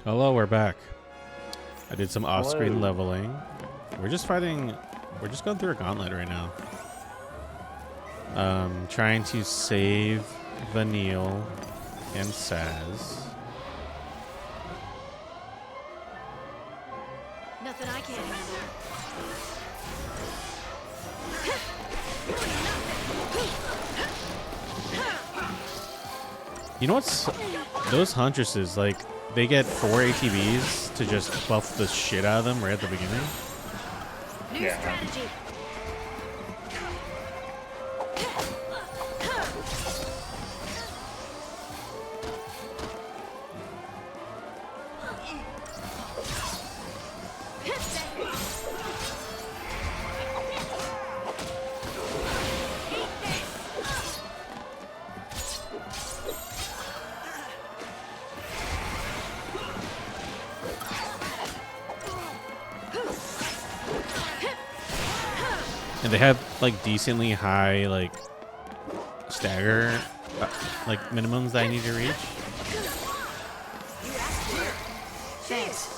Hello, we're back. I did some off-screen Hello. leveling. We're just fighting. We're just going through a gauntlet right now. Trying to save Vanille and Sazh. Nothing I can't handle. You know what's those huntresses, like, they get 4 ATBs to just buff the shit out of them right at the beginning. New Yeah. strategy. And they have like decently high like stagger like minimums that I need to reach. Thanks.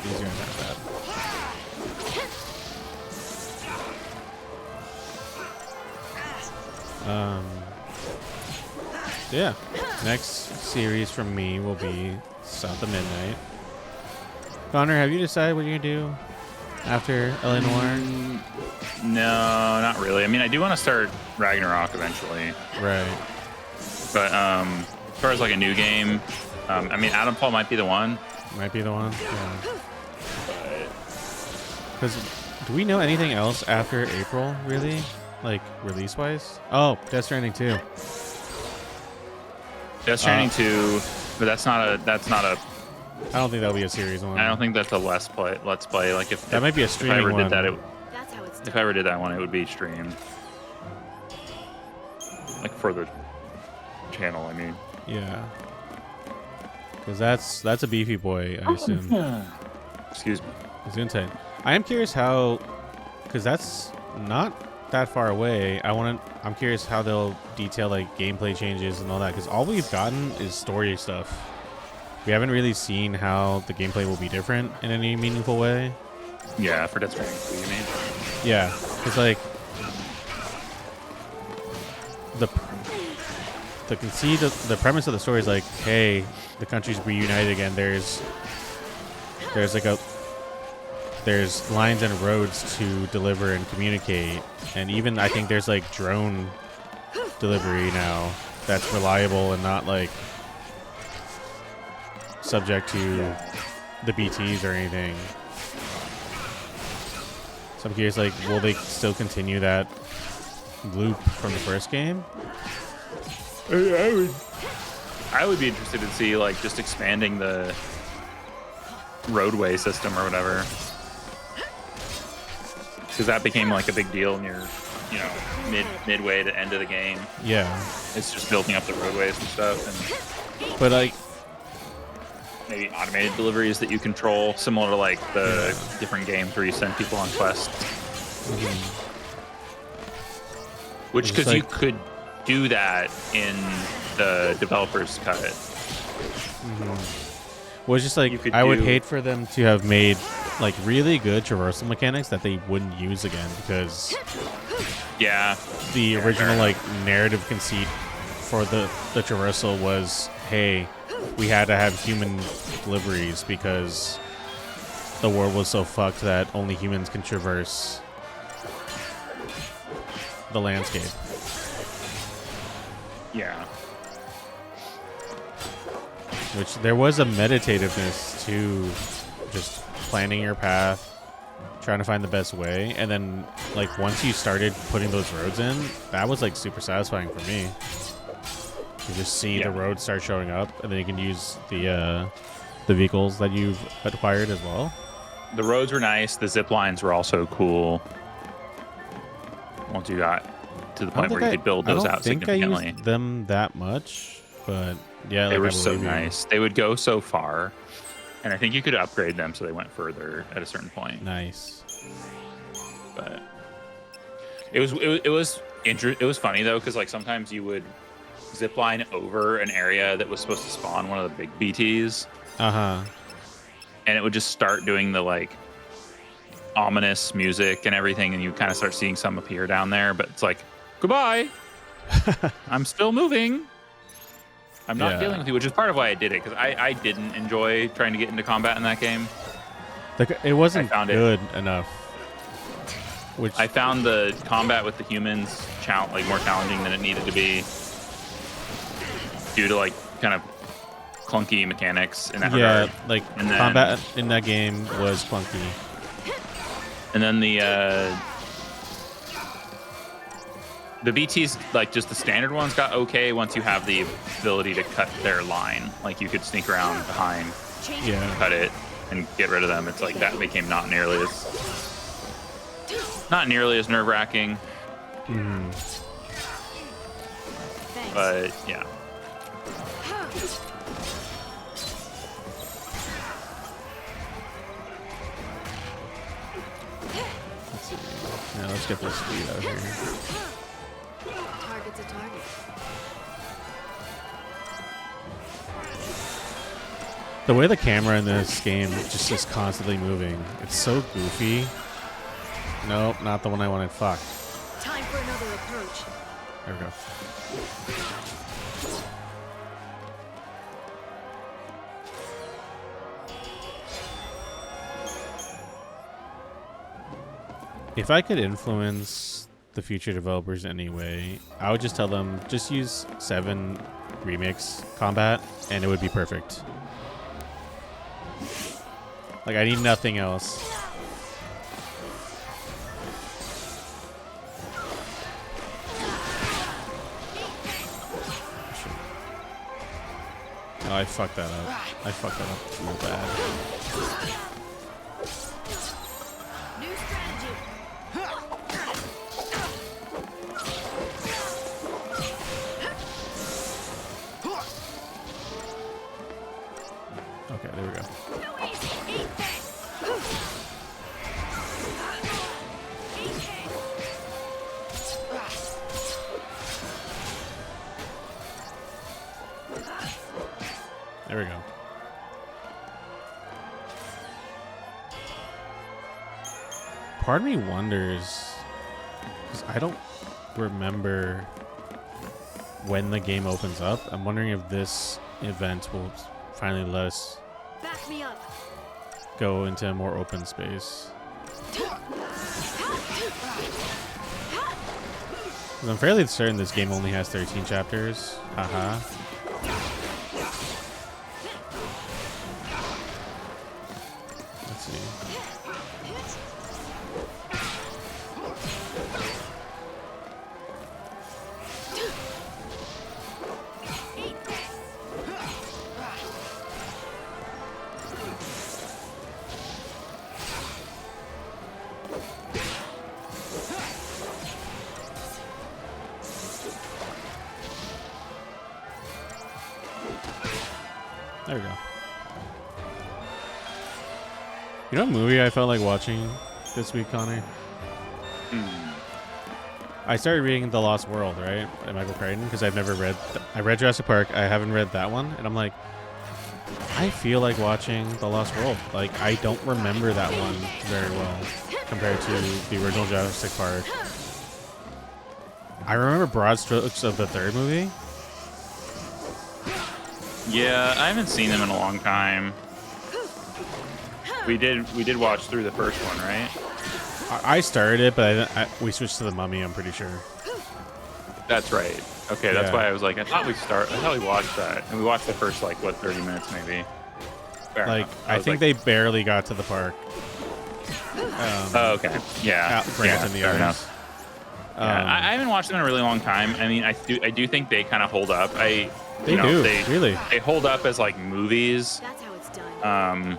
These are not bad. Yeah. Next series from me will be South of Midnight. Connor, have you decided what you're gonna do after Eleanor? No, not really. I mean, I do want to start Ragnarok eventually, Right. but as far as like a new game, I mean, Adamfall might be the one. Might be the one. Yeah. But Because do we know anything else after April, really? Like, release-wise? Oh, Death Stranding 2. Death Stranding 2, but that's not a. I don't think that'll be a series one. I don't think that's a let's play. Like if That might be a if I streaming ever one. did that, That's how it's if done. I ever did that one, it would be streamed, like for the channel. I mean, Yeah. Because that's a beefy boy, I assume. excuse me. It's gonna take. I am curious how, because that's not that far away. I'm curious how they'll detail like gameplay changes and all that. Because all we've gotten is story stuff. We haven't really seen how the gameplay will be different in any meaningful way. Yeah, for Death Stranding 2, you mean? Yeah, it's like the conceit of the premise of the story is like, hey, the country's reunited again. There's lines and roads to deliver and communicate, and even I think there's like drone delivery now that's reliable and not like subject to the BTs or anything. So I'm curious, like, will they still continue that loop from the first game? I would be interested to see like just expanding the roadway system or whatever, because that became like a big deal near, you know, midway to end of the game. Yeah, It's just building up the roadways and stuff, and but like, maybe automated deliveries that you control, similar to like the different games where you send people on quests. Which, It's because you like- could do that in the developer's cut. well, it's just like You could I would do- hate for them to have made like really good traversal mechanics that they wouldn't use again, because Yeah, the Yeah, original fair like narrative conceit for the traversal was, hey, we had to have human deliveries because the world was so fucked that only humans can traverse the landscape. yeah. Which there was a meditativeness to just planning your path, trying to find the best way, and then like once you started putting those roads in, that was like super satisfying for me. You just see Yeah. the roads start showing up, and then you can use the vehicles that you've acquired as well. The roads were nice. The zip lines were also cool. Once you got to the I don't point where think you could build those I don't out think I significantly. used them that much, but yeah, They like, were I so believe you. nice. They would go so far, and I think you could upgrade them so they went further at a certain point. Nice. But it was funny though, because like sometimes you would zip line over an area that was supposed to spawn one of the big BTs, Uh-huh. and it would just start doing the like ominous music and everything, and you kind of start seeing some appear down there, but it's like, goodbye. I'm still moving. I'm not Yeah. dealing with you, which is part of why I did it, because I didn't enjoy trying to get into combat in that game. Like, it wasn't I found it- good enough. Which I found the combat with the humans like more challenging than it needed to be due to like kind of clunky mechanics in that regard. like And then- combat in that game was clunky. And then the BTs, like just the standard ones, got okay once you have the ability to cut their line. Like you could sneak around behind, Yeah. cut it, and get rid of them. It's like that became not nearly as nerve-wracking. Thanks. But yeah. Let's see. Yeah, let's get this speed out here. Target's a target. The way the camera in this game just is constantly moving. It's so goofy. Nope, not the one I wanted. Fuck. Time for another approach. There we go. If I could influence the future developers anyway, I would just tell them, just use 7 remix combat, and it would be perfect. Like, I need nothing else. Oh, I fucked that up. I fucked that up real bad. New strategy. Okay, there we go. Too easy. Eat this. Eat There we go. Part of me wonders, because I don't remember when the game opens up. I'm wondering if this event will finally let us Back me up. go into a more open space. 'Cause I'm fairly certain this game only has 13 chapters. Haha. Let's see. There we go. You know what movie I felt like watching this week, Connor? I started reading The Lost World, right? By Michael Crichton, because I've never read... I read Jurassic Park. I haven't read that one. And I'm like, I feel like watching The Lost World. Like, I don't remember that one very well compared to the original Jurassic Park. I remember broad strokes of the third movie. Yeah, I haven't seen them in a long time. We did watch through the first one, right? I started it, but we switched to The Mummy, I'm pretty sure. That's right. Okay, that's Yeah. why I was like, I thought we watched that, and we watched the first like 30 minutes maybe. Fair Like, enough. I was think they barely got to the park. Oh, okay. Yeah. Grant and the fair others. enough. Yeah, I haven't watched them in a really long time. I mean, I do think they kind of hold up. They do, really. They hold up as like movies. That's how it's done.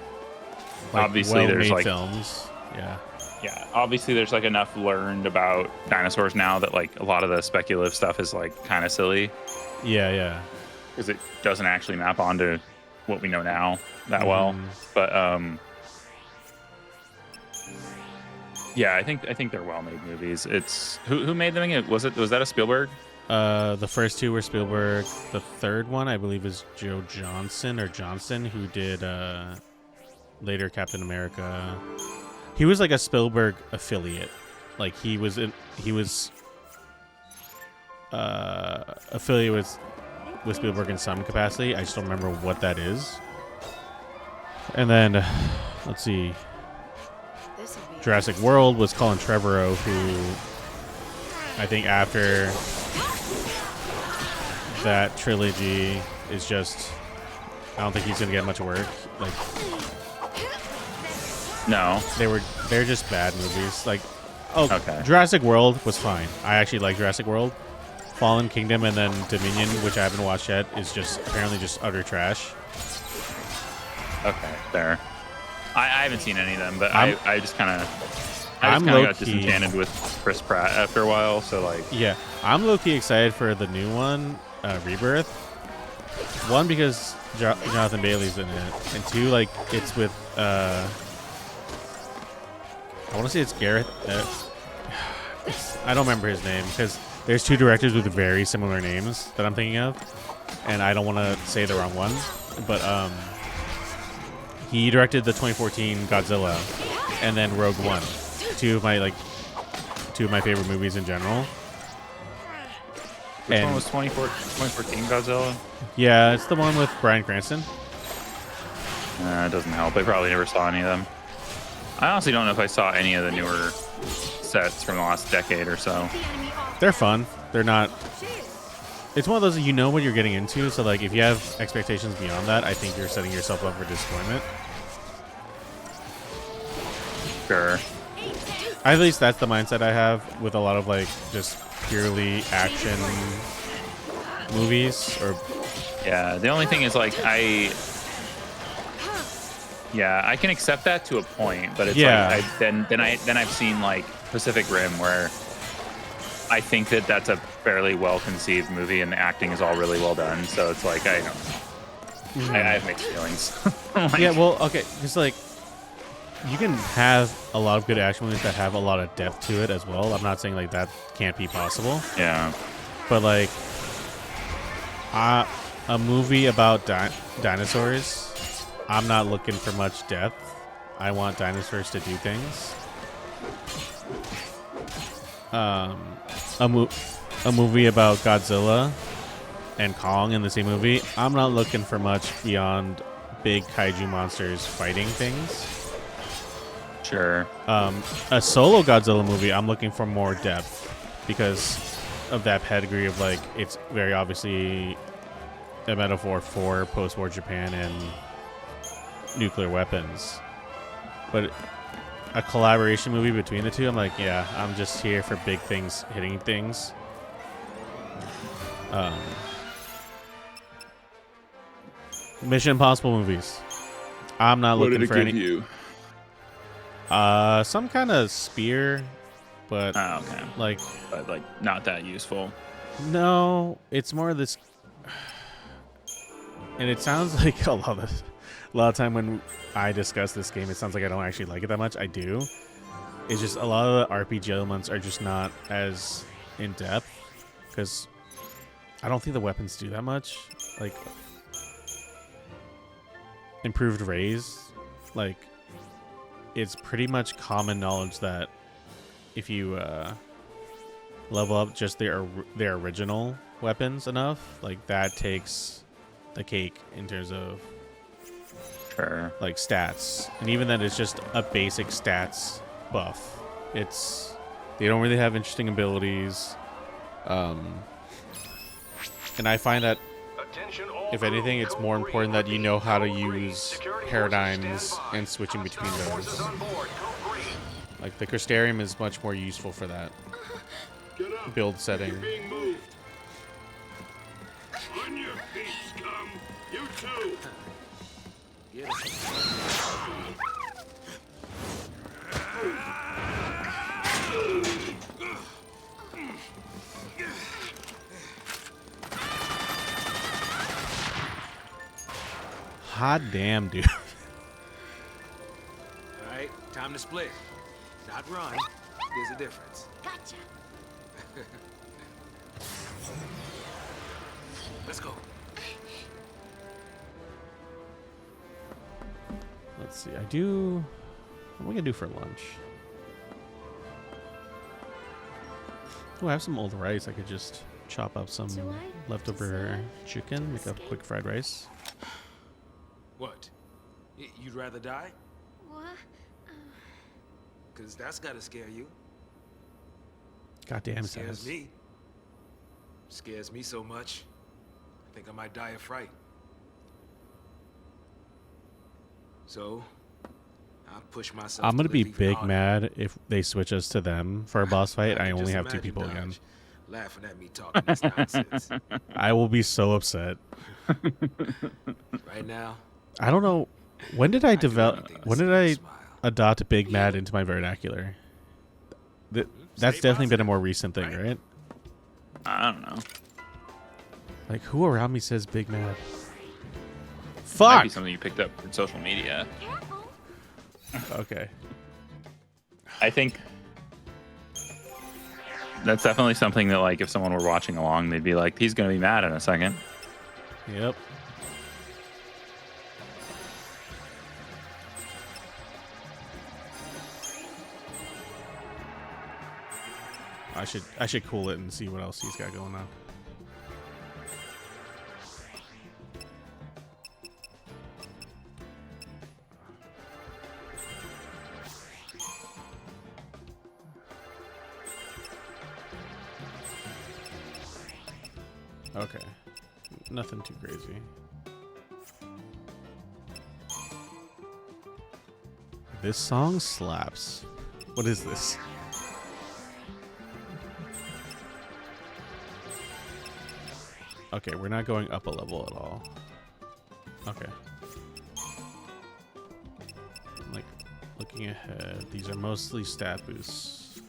Like, Obviously, there's well-made like films. Yeah. yeah, obviously there's like enough learned about dinosaurs now that like a lot of the speculative stuff is like kind of silly Yeah. because it doesn't actually map onto what we know now that well. But yeah, I think they're well-made movies. It's who made them again? Was that a Spielberg? The first two were Spielberg. The third one, I believe, is Joe Johnson, who did later Captain America. He was like a Spielberg affiliate. Like he was affiliate with Spielberg in some capacity. I just don't remember what that is. And then let's see. Jurassic World was Colin Trevorrow, who I think after that trilogy is just, I don't think he's gonna get much work. Like, No. they're just bad movies. Like, oh, Okay. Jurassic World was fine. I actually like Jurassic World. Fallen Kingdom and then Dominion, which I haven't watched yet, is just apparently just utter trash. Okay, fair. I haven't seen any of them, but I just kind of got disenchanted with Chris Pratt after a while. So like, yeah, I'm low key excited for the new one, Rebirth. One, because Jonathan Bailey's in it, and two, like it's with I want to say it's Gareth. I don't remember his name because there's two directors with very similar names that I'm thinking of, and I don't want to say the wrong one, but he directed the 2014 Godzilla and then Rogue One, two of my favorite movies in general. which one was 2014 Godzilla? Yeah, it's the one with Bryan Cranston. It doesn't help. I probably never saw any of them. I honestly don't know if I saw any of the newer sets from the last decade or so. They're fun. They're not. It's one of those that you know what you're getting into. So like, if you have expectations beyond that, I think you're setting yourself up for disappointment. Sure. At least that's the mindset I have with a lot of like just purely action movies. Or Yeah. The only thing is like I can accept that to a point, but it's like then I've seen like Pacific Rim where I think that's a fairly well conceived movie and the acting is all really well done. So it's like I have mixed feelings. Like, yeah, well, okay, because like you can have a lot of good action movies that have a lot of depth to it as well. I'm not saying like that can't be possible. Yeah. But like a movie about dinosaurs, I'm not looking for much depth. I want dinosaurs to do things. A movie about Godzilla and Kong in the same movie, I'm not looking for much beyond big kaiju monsters fighting things. Sure. A solo Godzilla movie, I'm looking for more depth because of that pedigree of like, it's very obviously a metaphor for post-war Japan and nuclear weapons. But a collaboration movie between the two, I'm like, yeah, I'm just here for big things hitting things. Mission Impossible movies, I'm not looking for any. You? Some kind of spear, but Okay. But like not that useful. no, it's more of this. And it sounds like a lot of time when I discuss this game, it sounds like I don't actually like it that much. I do. It's just a lot of the RPG elements are just not as in depth because I don't think the weapons do that much. Like improved raise, like it's pretty much common knowledge that if you level up just their original weapons enough, like that takes the cake in terms of Sure. like stats. And even then, it's just a basic stats buff. They don't really have interesting abilities, and I find that if anything, it's more important that you know how to use paradigms and switching between those. Like the Crystarium is much more useful for that build setting. On your feet, scum! You too! Hot damn, dude. All right, time to split. Not run. There's a difference. Gotcha. Let's go. Let's see. What am I gonna do for lunch? Oh, I have some old rice. I could just chop up some Do I leftover deserve chicken, make a escape? quick fried rice. What? You'd rather die? What? Because that's gotta scare you. Goddamn, Scares Sazh. me. Scares me so much. I think I might die of fright. So, I'll push myself. I'm gonna to be live even big harder. mad if they switch us to them for a boss fight. I can only just have 2 imagine people Dodge again. laughing at me talking this nonsense. I will be so upset. Right now, I don't know. When did I I'd do develop? anything to When see did you I smile. adopt Big Mad into my vernacular? That's Stay definitely been a positive, more recent thing, right? right? I don't know. Like, who around me says Big Mad? Might Fuck! be something you picked up from social media. Careful. Okay. I think that's definitely something that, like, if someone were watching along, they'd be like, he's going to be mad in a second. Yep. I should cool it and see what else he's got going on. Okay. Nothing too crazy. This song slaps. What is this? Okay, we're not going up a level at all. Okay. Like, looking ahead, these are mostly stat boosts.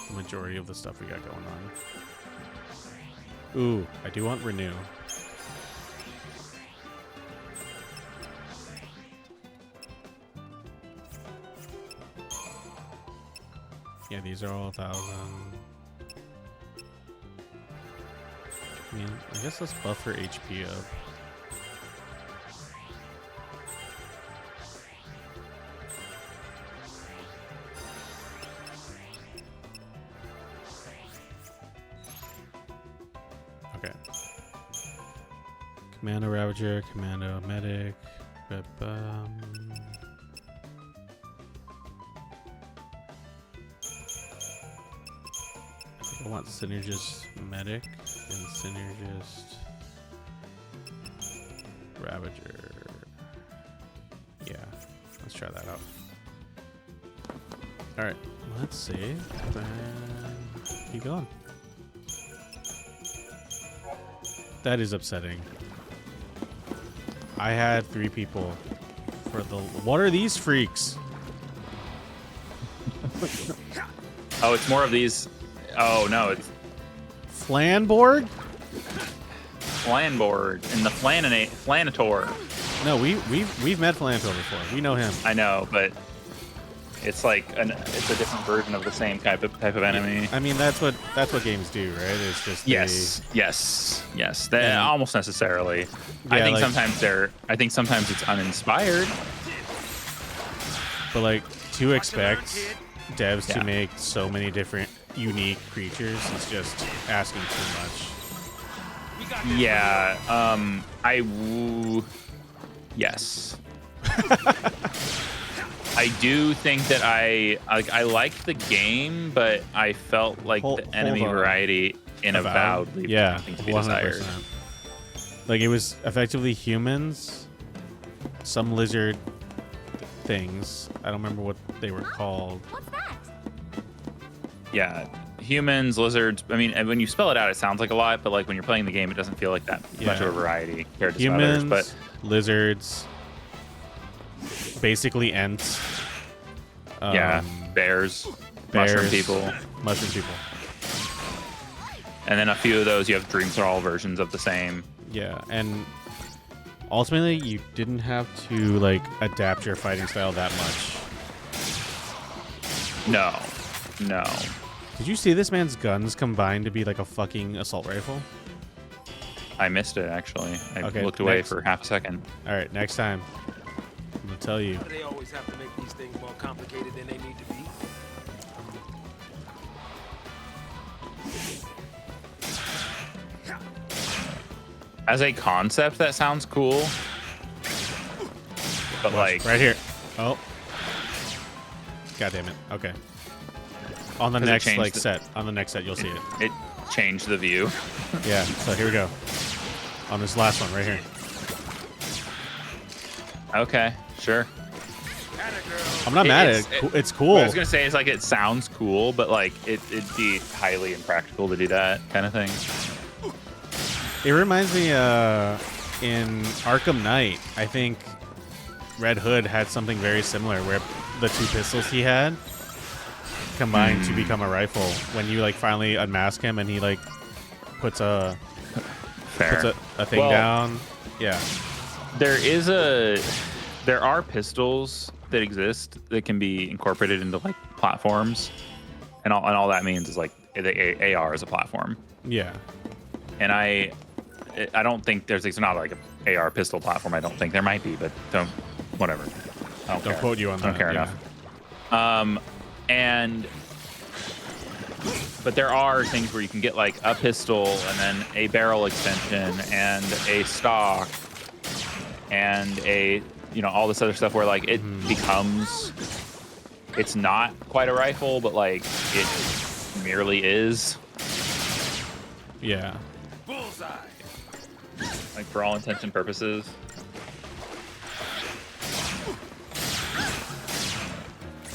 The majority of the stuff we got going on. Ooh, I do want Renew. Yeah, these are all 1,000. I mean, I guess let's buff her HP up. Okay. Commando Ravager, Commando Medic. I want Synergist Medic and Synergist Ravager. Yeah, let's try that out. Alright, let's save and keep going. That is upsetting. I had 3 people for the... What are these freaks? Oh, it's more of these. Oh, no, it's Flanborg? Flanborg and the Flanator. No, we've met Flantor before. We know him. I know, but it's like it's a different version of the same type of enemy. I mean, that's what games do, right? It's just Yes. They And- almost necessarily. I Yeah, think like- sometimes it's uninspired. but like to expect devs to Yeah. make so many different unique creatures is just asking too much. Yeah. Yes. I do think that I liked the game, but I felt like Hold- the enemy hold on. variety in Avowed leaves Yeah, something to be desired. 100%. Like it was effectively humans, some lizard things. I don't remember what they were called. What's that? Yeah, humans, lizards. I mean, and when you spell it out, it sounds like a lot, but like when you're playing the game, it doesn't feel like that much Yeah. of a variety compared to some Humans, others. But lizards, basically Ents. yeah, bears, mushroom people, Mushroom people. and then a few of those you have dream thrall versions of the same. Yeah, and ultimately, you didn't have to like adapt your fighting style that much. No. Did you see this man's guns combined to be like a fucking assault rifle? I missed it, actually. I Okay, looked away next. for half a second. All right, next time. I'm gonna tell you. Why do they always have to make these things more complicated than they need to be? As a concept, that sounds cool. But, like... Right here. Oh. God damn it. Okay. On the 'Cause it next changed like the- set. On the next set, you'll see it. It changed the view. Yeah. So here we go. On this last one right here. Okay, sure. I'm not mad at it. It's cool. What I was gonna say is like it sounds cool, but like it'd be highly impractical to do that kind of thing. It reminds me in Arkham Knight, I think Red Hood had something very similar where the two pistols he had combined to become a rifle when you like finally unmask him and he like puts a Fair. a thing Well, down. Yeah. There are pistols that exist that can be incorporated into like platforms, and all that means is like the AR is a platform. Yeah. And I don't think it's not like a AR pistol platform. I don't think there might be, but whatever. I don't Don't care. quote you on I don't that, care yeah. enough. But there are things where you can get like a pistol and then a barrel extension and a stock and all this other stuff where like it becomes, it's not quite a rifle, but like it merely is. Yeah. Bullseye. Like for all intents and purposes.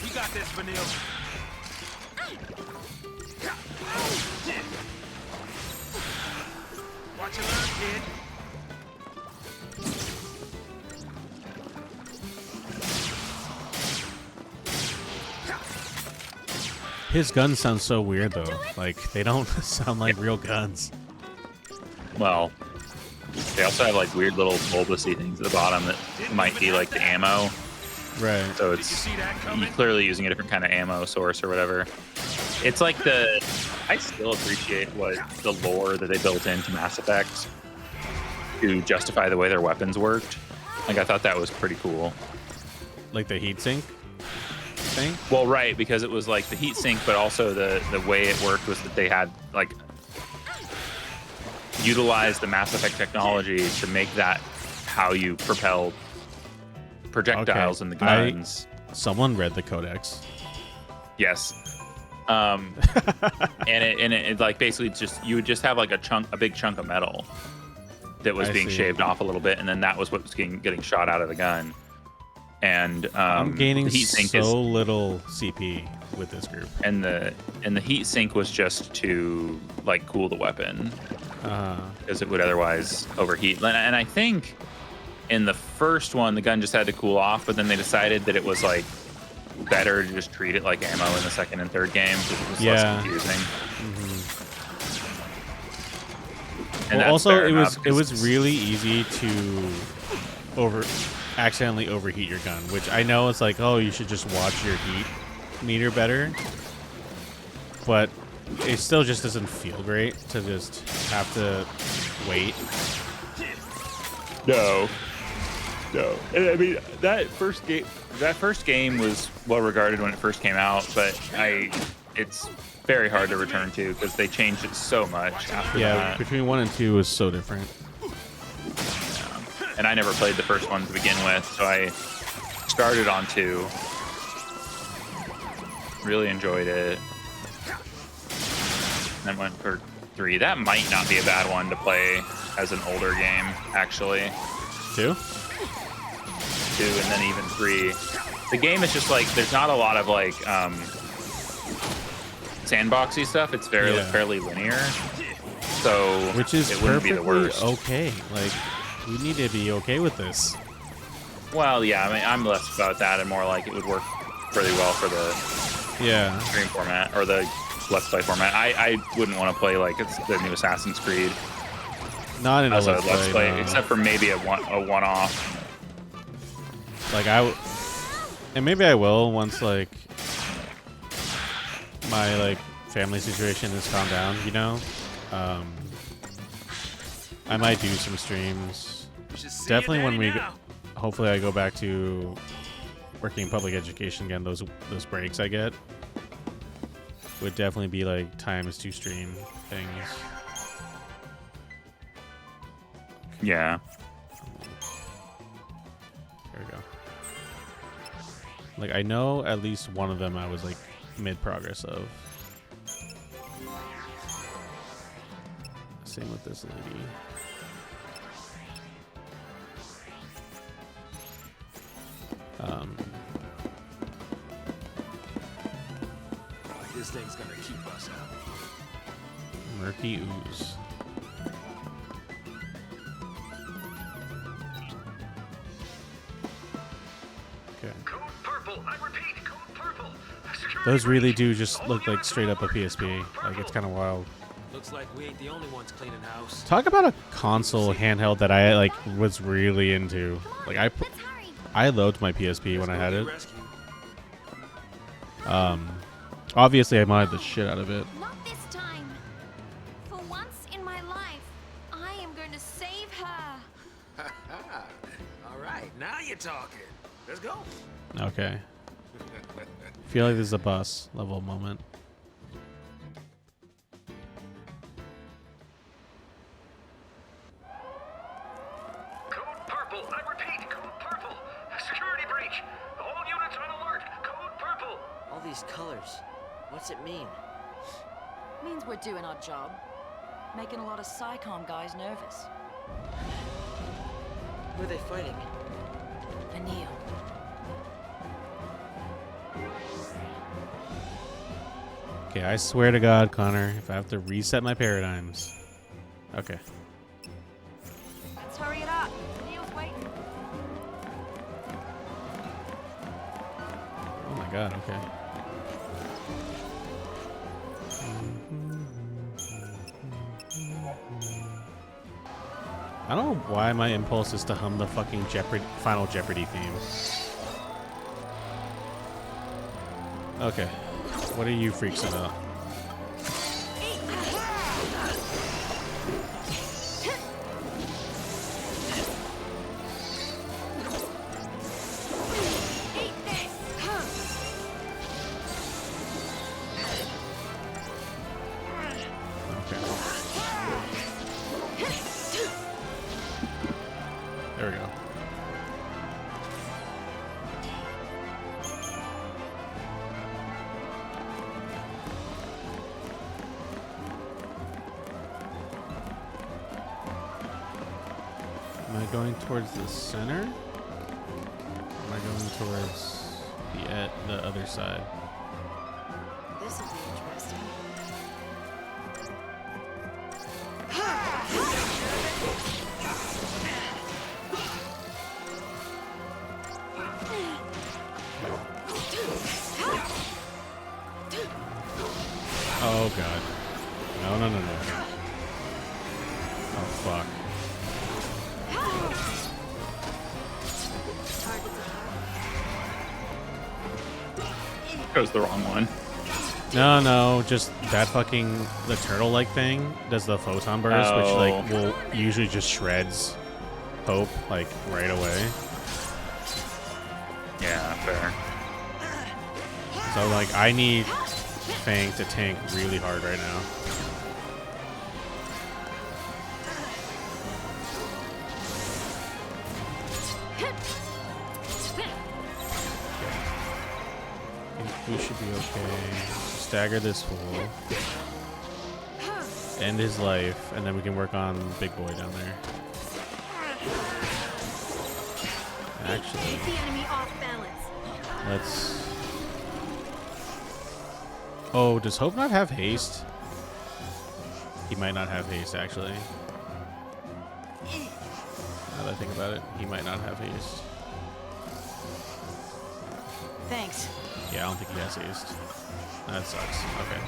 You got this, Vanille. Watch your learn, kid. His guns sound so weird though. Like they don't sound like real guns. Well, they also have like weird little bulbousy things at the bottom that might be like the ammo. Right. So it's you're clearly using a different kind of ammo source or whatever. It's like I still appreciate what the lore that they built into Mass Effect to justify the way their weapons worked. Like I thought that was pretty cool. Like the heatsink thing? Well, right, because it was like the heat sink, but also the way it worked was that they had like utilized the Mass Effect technology to make that how you propelled projectiles in the guns. Someone read the codex. Yes. And it like basically just you would just have like a big chunk of metal that was I being see. shaved off a little bit, and then that was what was getting shot out of the gun. And I'm gaining the heat sink so little CP with this group. and the heat sink was just to like cool the weapon because it would otherwise overheat. And I think in the first one the gun just had to cool off, but then they decided that it was like better to just treat it like ammo in the second and third game because it was less confusing. And Well, that's also fair it enough, was 'cause really easy to accidentally overheat your gun, which I know it's like, oh, you should just watch your heat meter better, but it still just doesn't feel great to just have to wait. No. And I mean that first game was well regarded when it first came out, but it's very hard to return to because they changed it so much after Yeah, that. between 1 and 2 is so different. And I never played the first one to begin with, so I started on 2. Really enjoyed it. Then went for 3. That might not be a bad one to play as an older game, actually. 2? 2 and then even 3. The game is just like there's not a lot of like sandboxy stuff. It's fairly linear. So Which is it wouldn't be the perfectly worst. okay. Like, we need to be okay with this. Well, yeah, I mean, I'm less about that and more like it would work really well for the Yeah. stream format or the Let's Play format. I wouldn't want to play like it's the new Assassin's Creed Not in a as a let's play, no. except for maybe a one-off. Like and maybe I will once like my like family situation is calmed down, you know. I might do some streams. Definitely when we hopefully I go back to working in public education again. Those breaks I get would definitely be like times to stream things. Yeah. There we go. Like I know at least one of them I was like mid progress of. Same with this lady. This thing's gonna keep us out. Murky ooze. Okay. Code purple. I repeat, code purple. Security Those really breach. do just All look like units straight on up a alert. PSP. Code Like it's purple. kind of wild. Looks like we ain't the only ones cleaning house. Talk about a console handheld that I like was really into. Like Let's hurry. I loved my PSP when I had it. Rescue. Obviously I modded the shit out of it. Not this time. For once in my life, I am going to save her. All right, now you're talking. Let's go. Okay. Feel like this is a bus level moment. Code purple. I repeat, code purple. Security breach. All units on alert. Code purple. All these colors. What's it mean? Means we're doing our job. Making a lot of SciComm guys nervous. Who are they fighting? Vanille. Okay, I swear to God, Connor, if I have to reset my paradigms. Okay. Let's hurry it up. Neil's waiting. Oh my God, okay. I don't know why my impulse is to hum the fucking Final Jeopardy theme. Okay. What are you freaks about? Eat this. Okay. There we go. Am I going towards the center? Am I going towards the other side? This will be interesting. Oh God. No, no, no, no. Oh fuck. Goes the wrong one. No, no, just that fucking the turtle-like thing does the photon burst, which like will usually just shreds Hope like right away. Yeah, fair. So like I need Fang to tank really hard right now. I think we should be okay. Stagger this fool. End his life, and then we can work on Big Boy down there. Actually, Keep the enemy off balance. let's... Oh, does Hope not have haste? He might not have haste, actually. Now that I think about it, he might not have haste. Thanks. Yeah, I don't think he has haste. That sucks. Okay.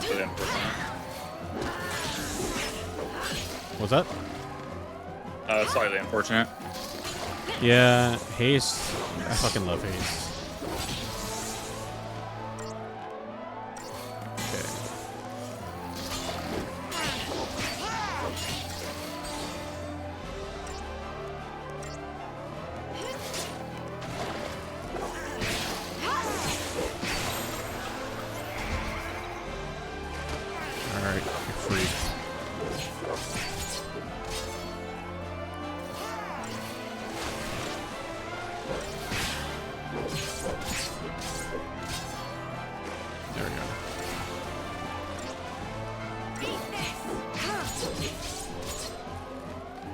Really unfortunate. What's that? Slightly unfortunate. Yeah, haste. I fucking love haste. Okay. Alright, you're free. There we go.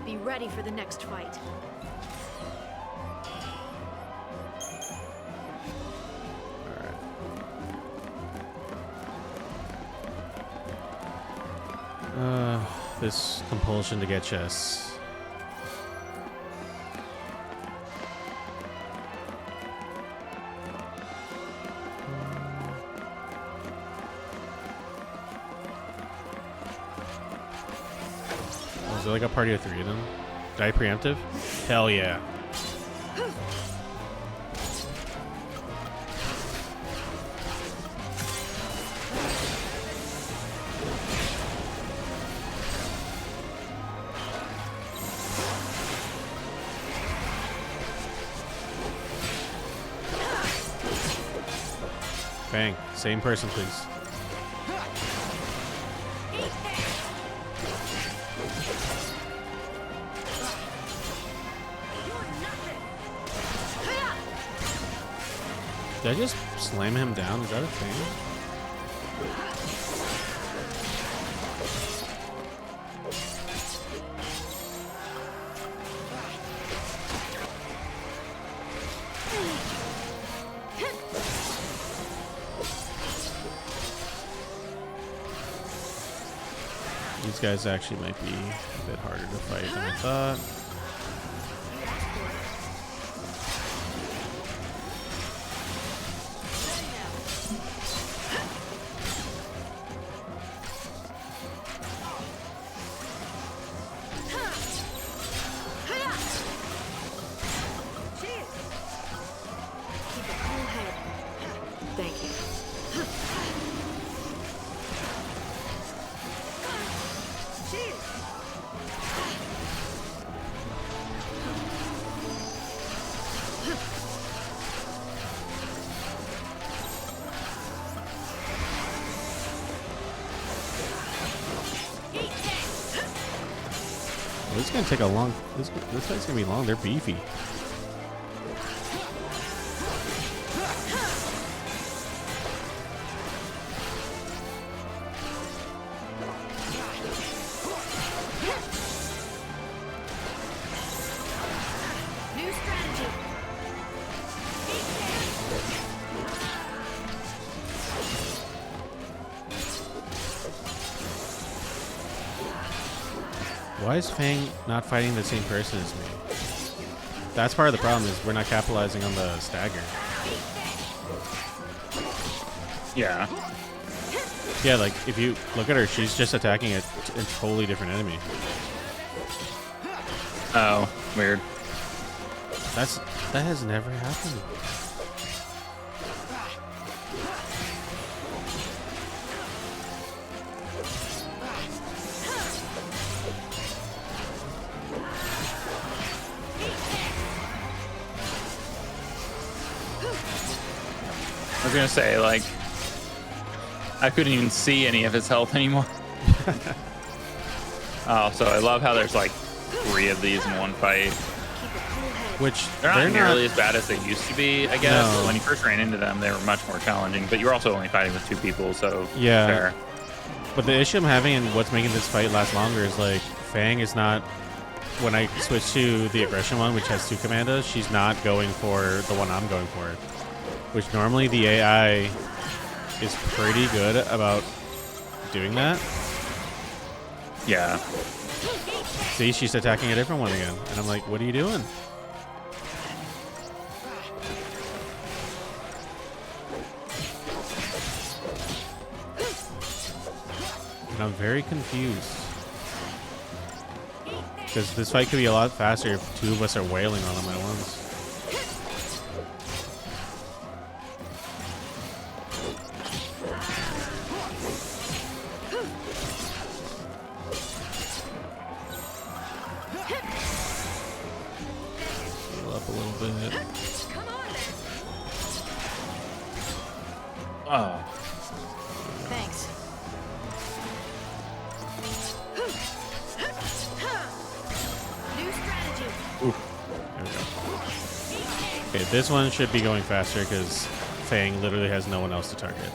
Be ready for the next fight. Alright. This compulsion to get chests. Was there like a party of 3 of them? Did I preemptive? Hell yeah. Bang. Same person, please. Did I just slam him down? Is that a thing? These guys actually might be a bit harder to fight than I thought. Thank you. Well, this is gonna take a long. This fight's gonna be long. They're beefy. New strategy. Why is Fang not fighting the same person as me? That's part of the problem, is we're not capitalizing on the stagger. Yeah. Yeah, like if you look at her, she's just attacking a totally different enemy. Oh, weird. That has never happened. I was gonna say, like, I couldn't even see any of his health anymore. Oh, so I love how there's like 3 of these in one fight. Which They're not nearly as bad as they used to be, I guess. No. When you first ran into them, they were much more challenging, but you're also only fighting with 2 people, so Yeah. fair. But the issue I'm having and what's making this fight last longer is like Fang is not. When I switch to the aggression one, which has 2 commandos, she's not going for the one I'm going for. Which normally the AI is pretty good about doing that. Yeah. See, she's attacking a different one again. And I'm like, what are you doing? And I'm very confused. Because this fight could be a lot faster if two of us are wailing on him at once. Heal up a little bit. Oh. Thanks. New strategy. There we go. Okay, this one should be going faster because Fang literally has no one else to target.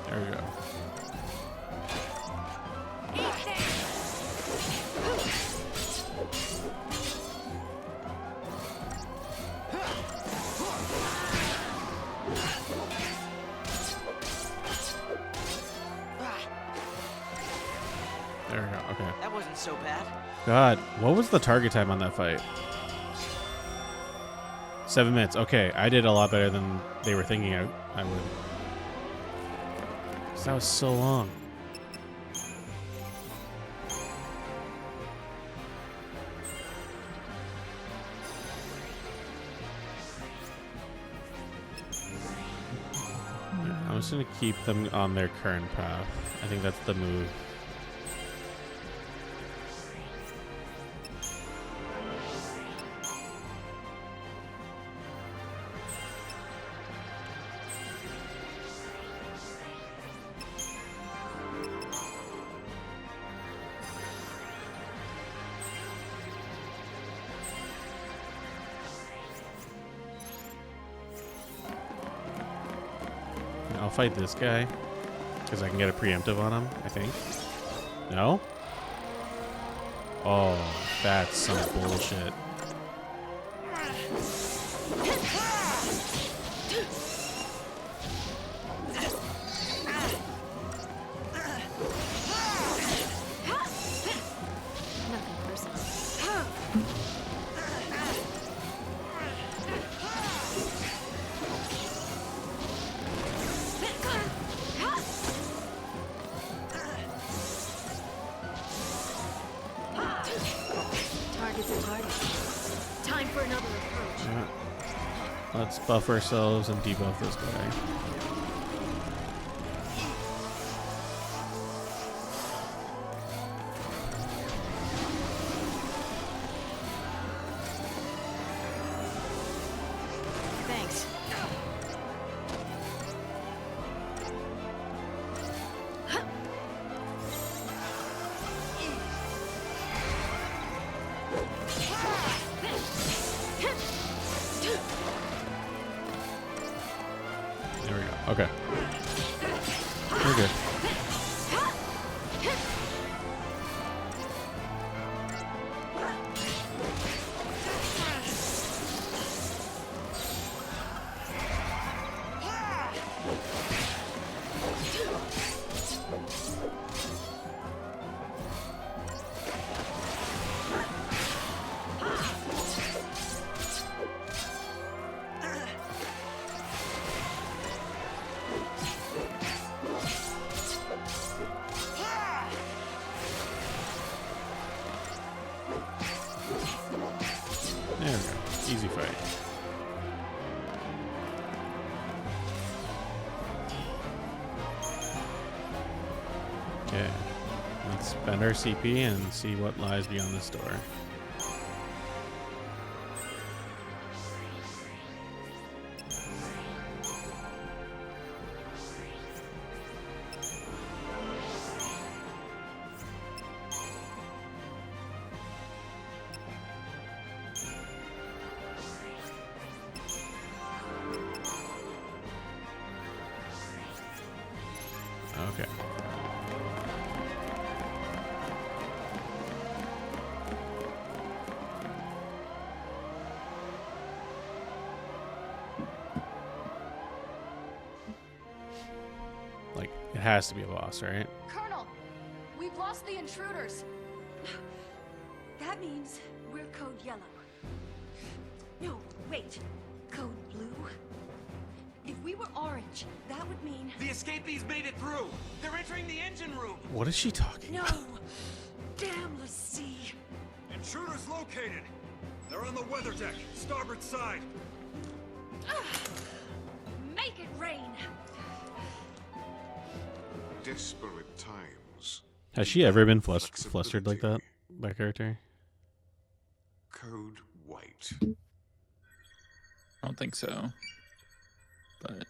There we go. There we go. Okay. That wasn't so bad. God, what was the target time on that fight? 7 minutes. Okay, I did a lot better than they were thinking I would. 'Cause that was so long. I'm just gonna keep them on their current path. I think that's the move. I'll fight this guy because I can get a preemptive on him, I think. No? Oh, that's some bullshit. Nothing personal. Target's a target. Time for another approach. Yeah. Let's buff ourselves and debuff this guy. Thanks. There we go. Okay. We're good. There we go. Easy fight. Okay. Let's spend our CP and see what lies beyond this door. Okay. has to be a boss, right? Colonel, we've lost the intruders. That means we're code yellow. No, wait. Code blue? If we were orange, that would mean... The escapees made it through. They're entering the engine room. What is she talking No! about? Damn, let's see. Intruders located. They're on the weather deck, starboard side. Make it rain! Desperate times. Has she ever been flustered like that by character? Code white. I don't think so. But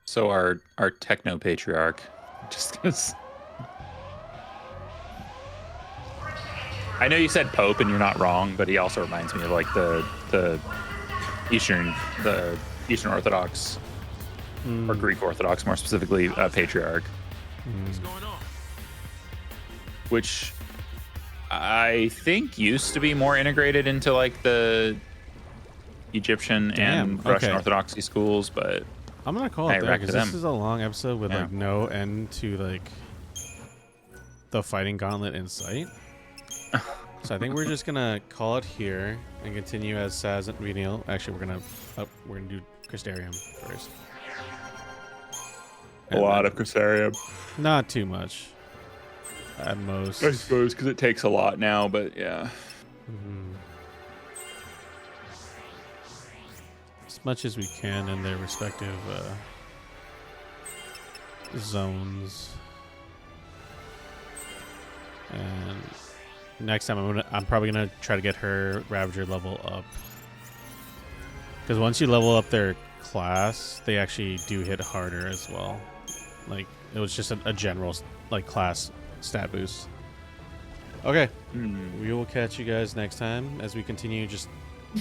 so our techno patriarch, just because. I know you said Pope and you're not wrong, but he also reminds me of like the Eastern Orthodox or Greek Orthodox, more specifically, patriarch. What's going on? Which I think used to be more integrated into like the Egyptian and Russian okay. Orthodoxy schools, but I'm gonna call it Hey, there back because to this them. is a long episode with Yeah. like no end to like the fighting gauntlet in sight. So I think we're just gonna call it here and continue as Sazh and Vanille. Actually, we're gonna do Crystarium first. a lot of Crystarium. Not too much. At most. I suppose because it takes a lot now, but yeah. Mhm. As much as we can in their respective zones. And next time I'm probably gonna try to get her Ravager level up. Because once you level up their class, they actually do hit harder as well. Like it was just a general like class stat boost. Okay, we will catch you guys next time as we continue just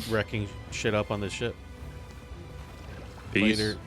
wrecking shit up on this ship. Peace. Later.